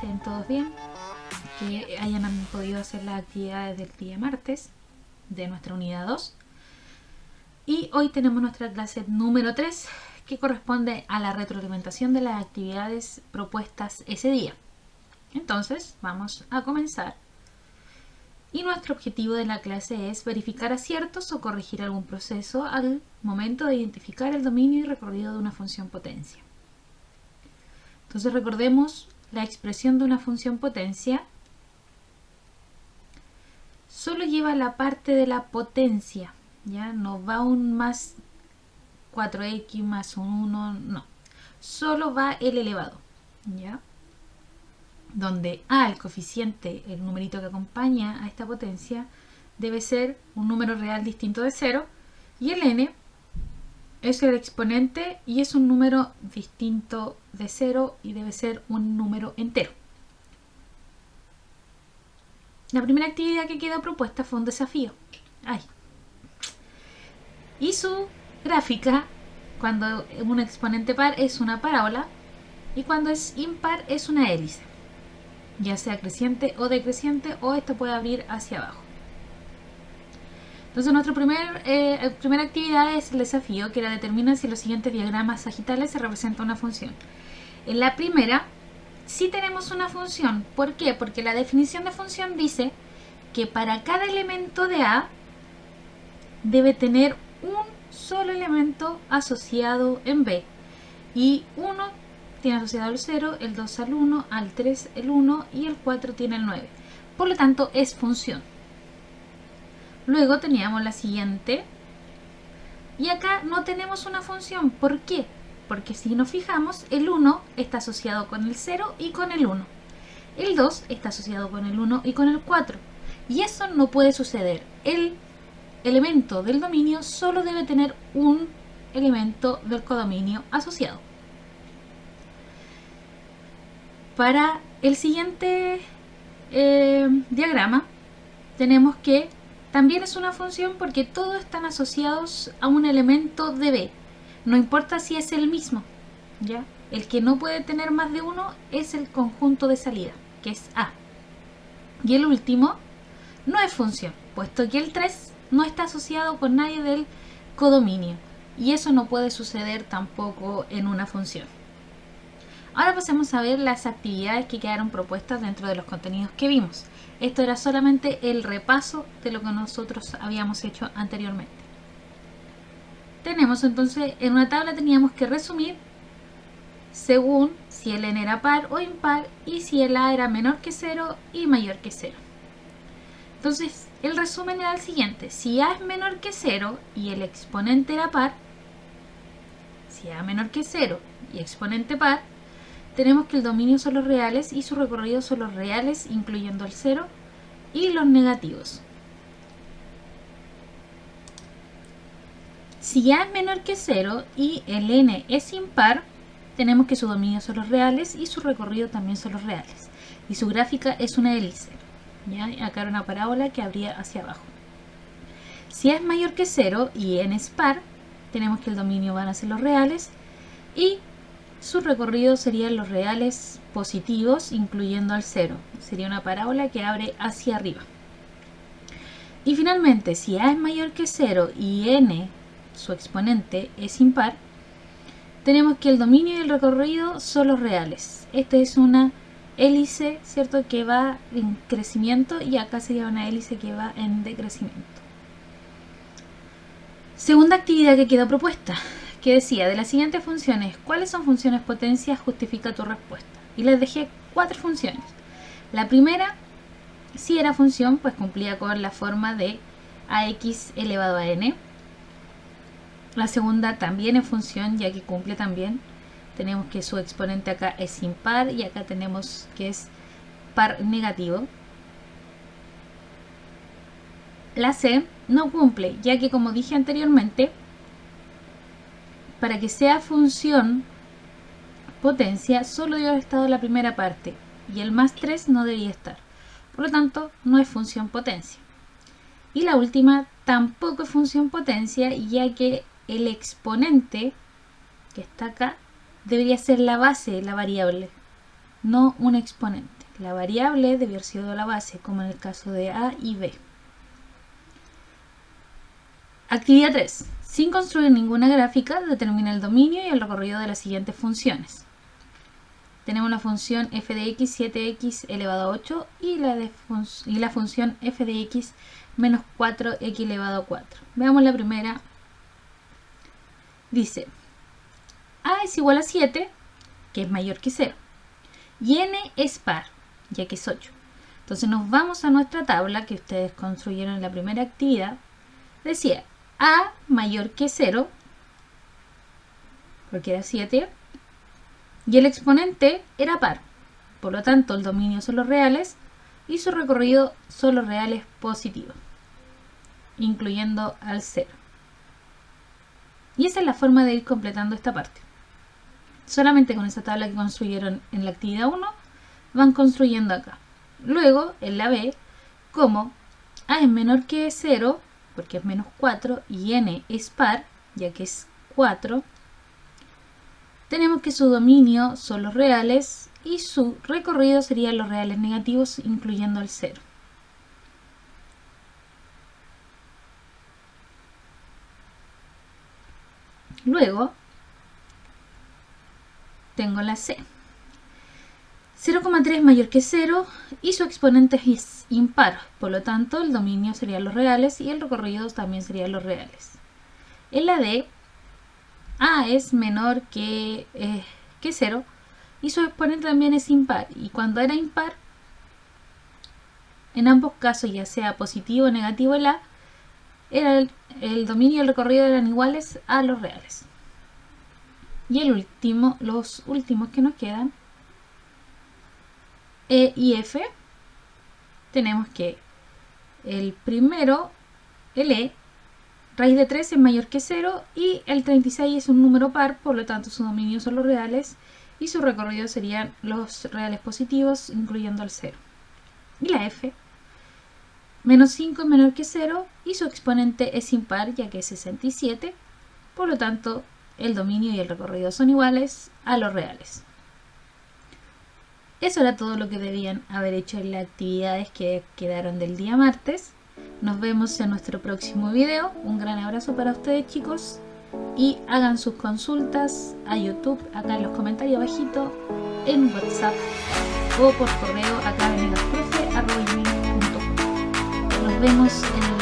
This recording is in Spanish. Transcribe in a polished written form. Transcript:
estén todos bien, que hayan podido hacer las actividades del día martes de nuestra unidad 2. Y hoy tenemos nuestra clase número 3, que corresponde a la retroalimentación de las actividades propuestas ese día. Entonces, vamos a comenzar. Y nuestro objetivo de la clase es verificar aciertos o corregir algún proceso al momento de identificar el dominio y recorrido de una función potencia. Entonces recordemos la expresión de una función potencia. Solo lleva la parte de la potencia, ¿ya? No va un más 4x más un 1, no. Solo va el elevado, ¿ya? Donde A, el coeficiente, el numerito que acompaña a esta potencia, debe ser un número real distinto de 0, y el n es el exponente y es un número distinto de 0 y debe ser un número entero. La primera actividad que quedó propuesta fue un desafío. Y su gráfica, cuando un exponente par es una parábola y cuando es impar es una hélice, ya sea creciente o decreciente, o esto puede abrir hacia abajo. Entonces nuestra primera actividad es el desafío, que era determinar si los siguientes diagramas sagitales se representa una función. En la primera sí tenemos una función. ¿Por qué? Porque la definición de función dice que para cada elemento de A debe tener un solo elemento asociado en B. Y 1 tiene asociado el 0, el 2 al 1, al 3 el 1 y el 4 tiene el 9. Por lo tanto es función. Luego teníamos la siguiente, y acá no tenemos una función. ¿Por qué? Porque si nos fijamos, el 1 está asociado con el 0 y con el 1. El 2 está asociado con el 1 y con el 4. Y eso no puede suceder. El elemento del dominio solo debe tener un elemento del codominio asociado. Para el siguiente diagrama tenemos que también es una función porque todos están asociados a un elemento de B. No importa si es el mismo, ¿ya? El que no puede tener más de uno es el conjunto de salida, que es A. Y el último no es función, puesto que el 3 no está asociado con nadie del codominio. Y eso no puede suceder tampoco en una función. Ahora pasemos a ver las actividades que quedaron propuestas dentro de los contenidos que vimos. Esto era solamente el repaso de lo que nosotros habíamos hecho anteriormente. Tenemos entonces, en una tabla teníamos que resumir según si el n era par o impar y si el a era menor que 0 y mayor que 0. Entonces, el resumen era el siguiente. Si a es menor que 0 y el exponente era par, si a menor que 0 y exponente par, tenemos que el dominio son los reales y su recorrido son los reales, incluyendo el 0 y los negativos. Si a es menor que 0 y el n es impar, tenemos que su dominio son los reales y su recorrido también son los reales. Y su gráfica es una hélice, ¿ya? Acá era una parábola que abría hacia abajo. Si a es mayor que 0 y n es par, tenemos que el dominio van a ser los reales y su recorrido serían los reales positivos, incluyendo al 0. Sería una parábola que abre hacia arriba. Y finalmente, si a es mayor que 0 y n, su exponente, es impar, tenemos que el dominio y el recorrido son los reales. Esta es una hélice, ¿cierto?, que va en crecimiento, y acá sería una hélice que va en decrecimiento. Segunda actividad que quedó propuesta, que decía, de las siguientes funciones, ¿cuáles son funciones potencias? Justifica tu respuesta. Y les dejé 4 funciones. La primera, si era función, pues cumplía con la forma de ax elevado a n. La segunda también es función, ya que cumple también. Tenemos que su exponente acá es impar y acá tenemos que es par negativo. La c no cumple, ya que, como dije anteriormente, para que sea función potencia solo debe haber estado la primera parte y el más 3 no debía estar. Por lo tanto, no es función potencia. Y la última tampoco es función potencia, ya que el exponente que está acá debería ser la base de la variable, no un exponente. la variable debió haber sido la base, como en el caso de A y B. Actividad 3. Sin construir ninguna gráfica, determina el dominio y el recorrido de las siguientes funciones. Tenemos la función f de x 7x elevado a 8 y la función f de x menos 4x elevado a 4. Veamos la primera. Dice, a es igual a 7, que es mayor que 0, y n es par, ya que es 8. Entonces nos vamos a nuestra tabla que ustedes construyeron en la primera actividad. Decía a mayor que 0, porque era 7, y el exponente era par. Por lo tanto, el dominio son los reales y su recorrido son los reales positivos, incluyendo al 0. Y esa es la forma de ir completando esta parte. Solamente con esa tabla que construyeron en la actividad 1, van construyendo acá. Luego, en la B, como a es menor que 0, porque es menos 4, y n es par, ya que es 4, tenemos que su dominio son los reales y su recorrido serían los reales negativos, incluyendo el 0. Luego, tengo la C. 0,3 es mayor que 0 y su exponente es impar. Por lo tanto, el dominio serían los reales y el recorrido también serían los reales. En la D, a es menor que 0 y su exponente también es impar. Y cuando era impar, en ambos casos, ya sea positivo o negativo el a, el dominio y el recorrido eran iguales a los reales. Y los últimos que nos quedan, E y F, tenemos que el primero, el E, raíz de 3 es mayor que 0 y el 36 es un número par, por lo tanto su dominio son los reales y su recorrido serían los reales positivos, incluyendo el 0. Y la F, menos 5 es menor que 0 y su exponente es impar, ya que es 67, por lo tanto el dominio y el recorrido son iguales a los reales. Eso era todo lo que debían haber hecho en las actividades que quedaron del día martes. Nos vemos en nuestro próximo video. Un gran abrazo para ustedes, chicos, y hagan sus consultas a YouTube acá en los comentarios abajito, en WhatsApp o por correo acá en venegasprofe@gmail.com. Nos vemos en